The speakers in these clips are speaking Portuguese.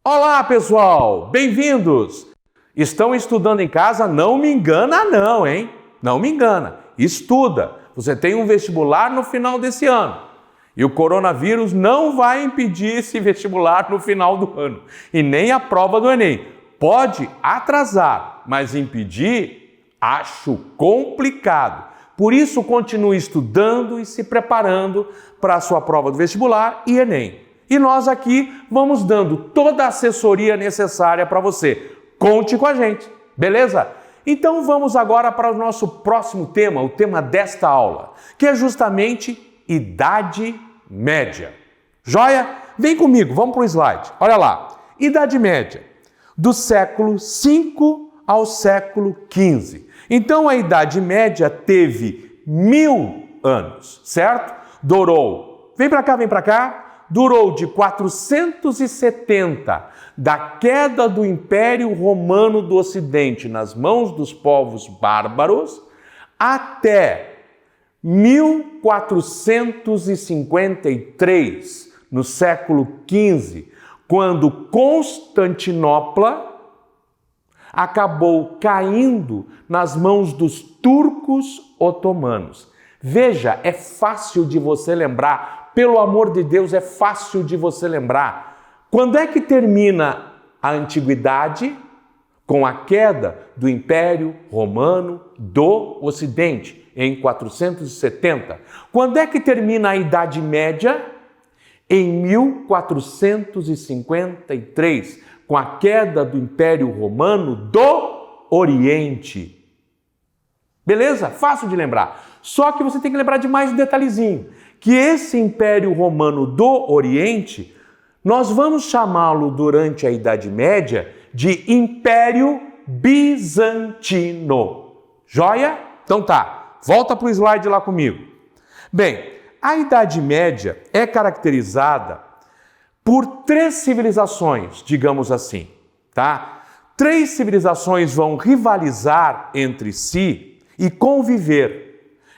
Olá, pessoal! Bem-vindos! Estão estudando em casa? Não me engana não, hein? Não me engana. Estuda. Você tem um vestibular no final desse ano. E o coronavírus não vai impedir esse vestibular no final do ano. E nem a prova do Enem. Pode atrasar, mas impedir, acho complicado. Por isso, continue estudando e se preparando para a sua prova do vestibular e Enem. E nós aqui vamos dando toda a assessoria necessária para você. Conte com a gente, beleza? Então vamos agora para o nosso próximo tema, o tema desta aula, que é justamente Idade Média. Joia? Vem comigo, vamos para o slide. Olha lá, Idade Média, do século V ao século XV. Então a Idade Média teve 1000 anos, certo? Durou, vem para cá. Durou de 470, da queda do Império Romano do Ocidente nas mãos dos povos bárbaros, até 1453, no século XV, quando Constantinopla acabou caindo nas mãos dos turcos otomanos. Veja, é fácil de você lembrar. Pelo amor de Deus, é fácil de você lembrar. Quando é que termina a antiguidade? Com a queda do Império Romano do Ocidente, em 470. Quando é que termina a Idade Média? Em 1453, com a queda do Império Romano do Oriente. Beleza? Fácil de lembrar. Só que você tem que lembrar de mais um detalhezinho. Que esse Império Romano do Oriente, nós vamos chamá-lo durante a Idade Média de Império Bizantino. Joia? Então tá, volta para o slide lá comigo. Bem, a Idade Média é caracterizada por 3 civilizações, digamos assim, tá? 3 civilizações vão rivalizar entre si e conviver.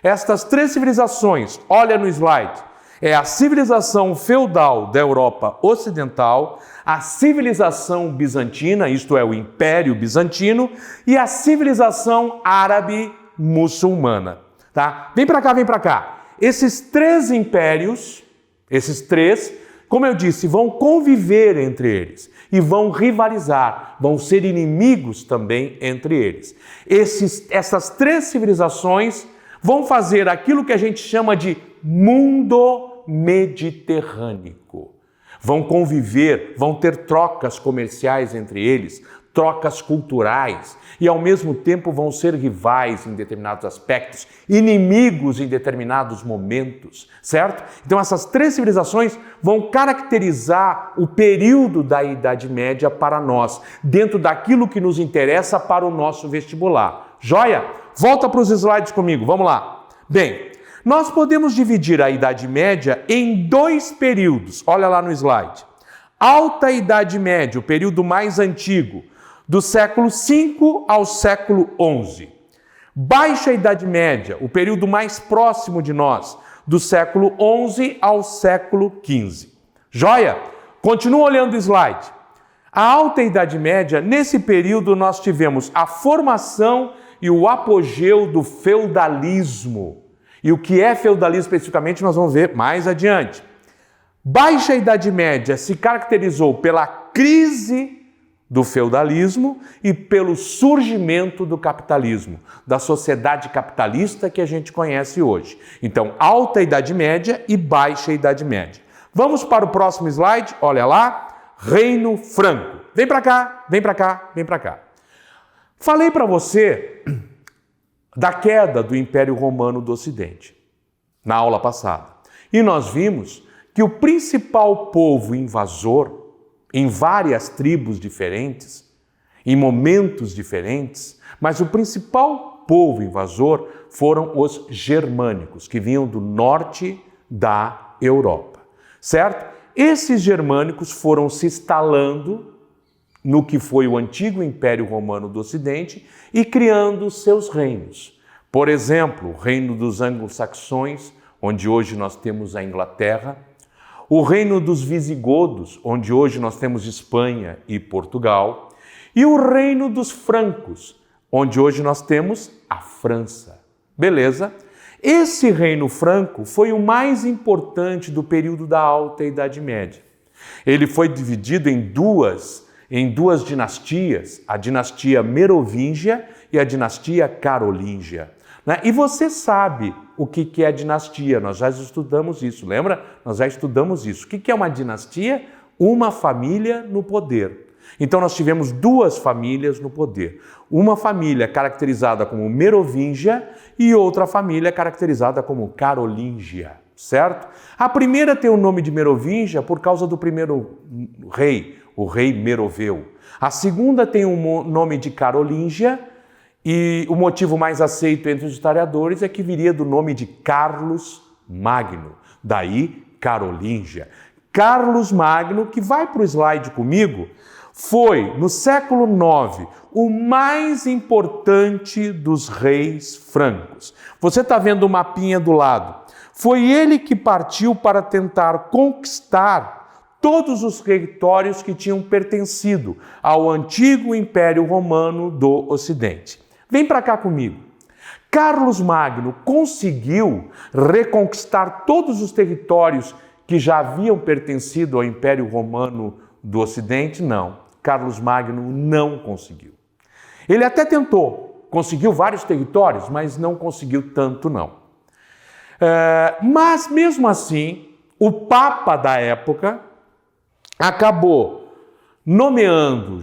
Estas 3 civilizações, olha no slide, é a civilização feudal da Europa Ocidental, a civilização bizantina, isto é, o Império Bizantino, e a civilização árabe muçulmana. Tá? Vem para cá. Esses 3 impérios, como eu disse, vão conviver entre eles e vão rivalizar, vão ser inimigos também entre eles. Essas 3 civilizações vão fazer aquilo que a gente chama de mundo mediterrâneo. Vão conviver, vão ter trocas comerciais entre eles, trocas culturais e ao mesmo tempo vão ser rivais em determinados aspectos, inimigos em determinados momentos, certo? Então essas 3 civilizações vão caracterizar o período da Idade Média para nós, dentro daquilo que nos interessa para o nosso vestibular. Joia? Volta para os slides comigo, vamos lá. Bem, nós podemos dividir a Idade Média em 2 períodos. Olha lá no slide. Alta Idade Média, o período mais antigo, do século V ao século XI. Baixa Idade Média, o período mais próximo de nós, do século XI ao século XV. Joia? Continua olhando o slide. A Alta Idade Média, nesse período nós tivemos a formação e o apogeu do feudalismo. E o que é feudalismo especificamente nós vamos ver mais adiante. Baixa Idade Média se caracterizou pela crise do feudalismo e pelo surgimento do capitalismo, da sociedade capitalista que a gente conhece hoje. Então, Alta Idade Média e Baixa Idade Média. Vamos para o próximo slide, olha lá, Reino Franco. Vem para cá. Falei para você da queda do Império Romano do Ocidente, na aula passada. E nós vimos que o principal povo invasor, em várias tribos diferentes, em momentos diferentes, mas o principal povo invasor foram os germânicos, que vinham do norte da Europa, certo? Esses germânicos foram se instalando no que foi o antigo Império Romano do Ocidente e criando seus reinos. Por exemplo, o reino dos anglo-saxões, onde hoje nós temos a Inglaterra, o reino dos visigodos, onde hoje nós temos Espanha e Portugal, e o reino dos francos, onde hoje nós temos a França. Beleza? Esse reino franco foi o mais importante do período da Alta Idade Média. Ele foi dividido em duas dinastias, a dinastia Merovingia e a dinastia Carolíngia. E você sabe o que é a dinastia, nós já estudamos isso, lembra? Nós já estudamos isso. O que é uma dinastia? Uma família no poder. Então nós tivemos duas famílias no poder. Uma família caracterizada como Merovingia e outra família caracterizada como Carolíngia, certo? A primeira tem o nome de Merovingia por causa do primeiro rei, o rei Meroveu. A segunda tem o nome de Carolíngia e o motivo mais aceito entre os historiadores é que viria do nome de Carlos Magno, daí Carolíngia. Carlos Magno, que vai para o slide comigo, foi, no século IX, o mais importante dos reis francos. Você está vendo o mapinha do lado. Foi ele que partiu para tentar conquistar todos os territórios que tinham pertencido ao antigo Império Romano do Ocidente. Vem para cá comigo. Carlos Magno conseguiu reconquistar todos os territórios que já haviam pertencido ao Império Romano do Ocidente? Não. Carlos Magno não conseguiu. Ele até tentou, conseguiu vários territórios, mas não conseguiu tanto não. Mas mesmo assim, o Papa da época acabou nomeando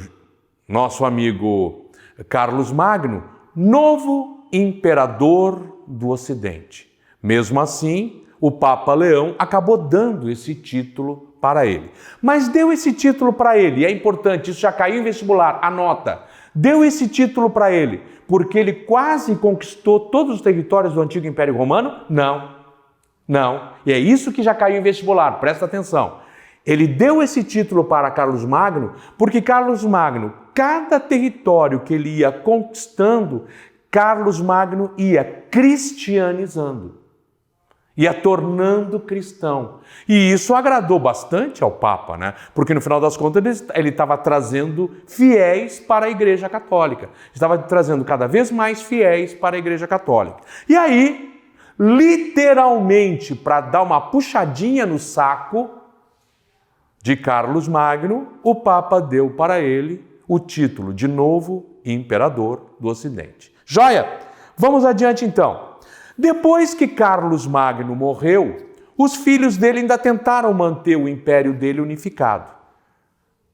nosso amigo Carlos Magno novo imperador do Ocidente. Mesmo assim, o Papa Leão acabou dando esse título para ele. Mas deu esse título para ele, e é importante, isso já caiu em vestibular, anota. Deu esse título para ele porque ele quase conquistou todos os territórios do antigo Império Romano? Não. E é isso que já caiu em vestibular, presta atenção. Ele deu esse título para Carlos Magno porque Carlos Magno, cada território que ele ia conquistando, Carlos Magno ia cristianizando. Ia tornando cristão. E isso agradou bastante ao Papa, né? Porque no final das contas ele estava trazendo fiéis para a Igreja Católica. Estava trazendo cada vez mais fiéis para a Igreja Católica. E aí, literalmente, para dar uma puxadinha no saco de Carlos Magno, o Papa deu para ele o título de novo imperador do Ocidente. Joia? Vamos adiante então. Depois que Carlos Magno morreu, os filhos dele ainda tentaram manter o império dele unificado.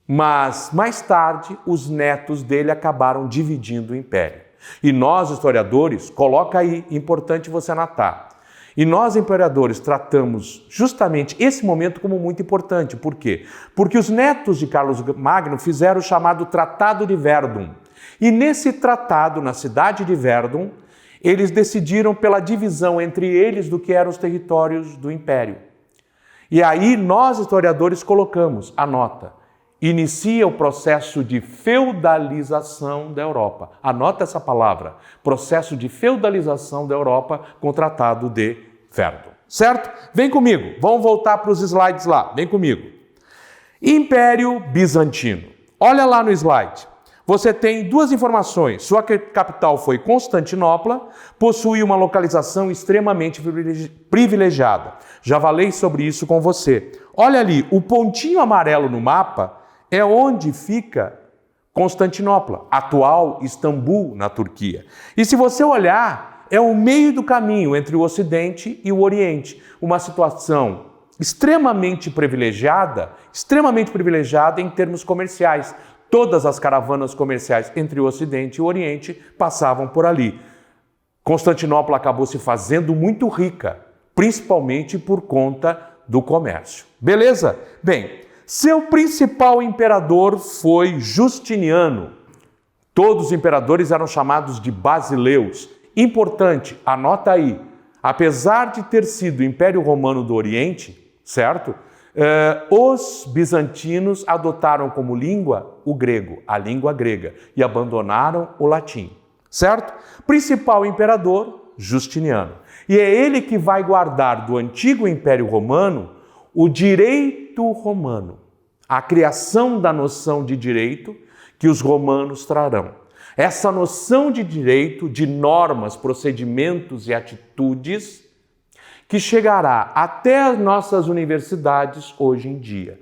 Mas, mais tarde, os netos dele acabaram dividindo o império. E nós, historiadores, coloca aí, importante você anotar. E nós, imperadores, tratamos justamente esse momento como muito importante. Por quê? Porque os netos de Carlos Magno fizeram o chamado Tratado de Verdun. E nesse tratado, na cidade de Verdun, eles decidiram pela divisão entre eles do que eram os territórios do Império. E aí nós, historiadores, colocamos a nota. Inicia o processo de feudalização da Europa. Anota essa palavra. Processo de feudalização da Europa com o Tratado de Verdun. Certo? Vem comigo. Vamos voltar para os slides lá. Vem comigo. Império Bizantino. Olha lá no slide. Você tem duas informações. Sua capital foi Constantinopla, possui uma localização extremamente privilegiada. Já falei sobre isso com você. Olha ali, o pontinho amarelo no mapa é onde fica Constantinopla, atual Istambul, na Turquia. E se você olhar, é o meio do caminho entre o Ocidente e o Oriente. Uma situação extremamente privilegiada em termos comerciais. Todas as caravanas comerciais entre o Ocidente e o Oriente passavam por ali. Constantinopla acabou se fazendo muito rica, principalmente por conta do comércio. Beleza? Bem, seu principal imperador foi Justiniano. Todos os imperadores eram chamados de basileus. Importante, anota aí, apesar de ter sido o Império Romano do Oriente, certo? Os bizantinos adotaram como língua o grego, a língua grega, e abandonaram o latim, certo? Principal imperador, Justiniano. E é ele que vai guardar do antigo Império Romano o direito romano, a criação da noção de direito que os romanos trarão. Essa noção de direito, de normas, procedimentos e atitudes que chegará até as nossas universidades hoje em dia.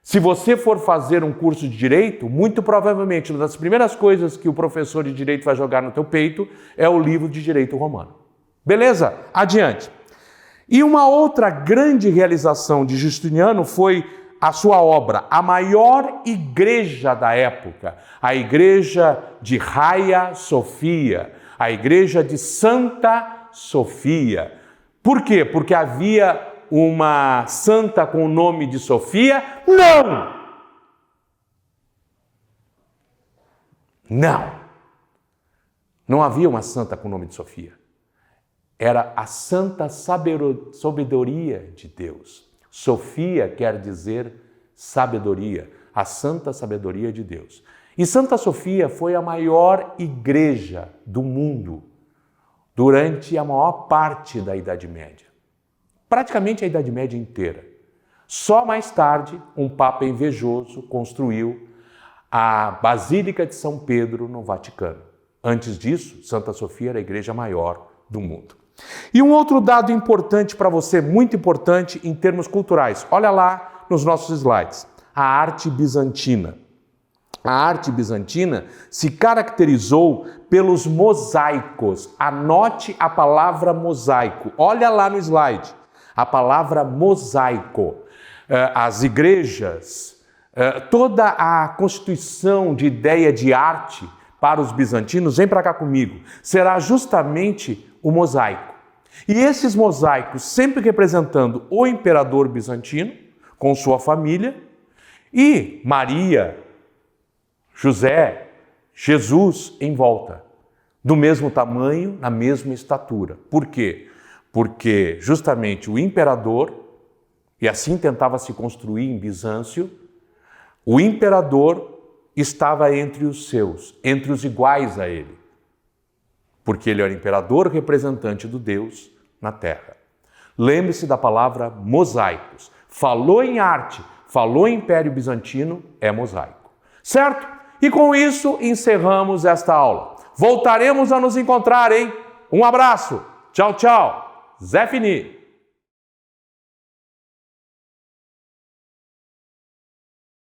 Se você for fazer um curso de direito, muito provavelmente uma das primeiras coisas que o professor de direito vai jogar no teu peito é o livro de direito romano. Beleza? Adiante. E uma outra grande realização de Justiniano foi a sua obra, a maior igreja da época, a igreja de Hagia Sophia, a igreja de Santa Sofia. Por quê? Porque havia uma santa com o nome de Sofia? Não! Não! Não havia uma santa com o nome de Sofia. Era a santa sabedoria de Deus. Sofia quer dizer sabedoria, a santa sabedoria de Deus. E Santa Sofia foi a maior igreja do mundo durante a maior parte da Idade Média. Praticamente a Idade Média inteira. Só mais tarde, um papa invejoso construiu a Basílica de São Pedro no Vaticano. Antes disso, Santa Sofia era a igreja maior do mundo. E um outro dado importante para você, muito importante em termos culturais. Olha lá nos nossos slides. A arte bizantina. A arte bizantina se caracterizou pelos mosaicos. Anote a palavra mosaico. Olha lá no slide. A palavra mosaico. As igrejas, toda a constituição de ideia de arte para os bizantinos, vem para cá comigo, será justamente o mosaico. E esses mosaicos sempre representando o imperador bizantino, com sua família, e Maria, José, Jesus em volta, do mesmo tamanho, na mesma estatura. Por quê? Porque justamente o imperador, e assim tentava se construir em Bizâncio, o imperador estava entre os seus, entre os iguais a ele, porque ele era imperador representante do Deus na terra. Lembre-se da palavra mosaicos. Falou em arte, falou em Império Bizantino, é mosaico. Certo? E com isso encerramos esta aula. Voltaremos a nos encontrar, hein? Um abraço. Tchau, tchau. Zé Fini.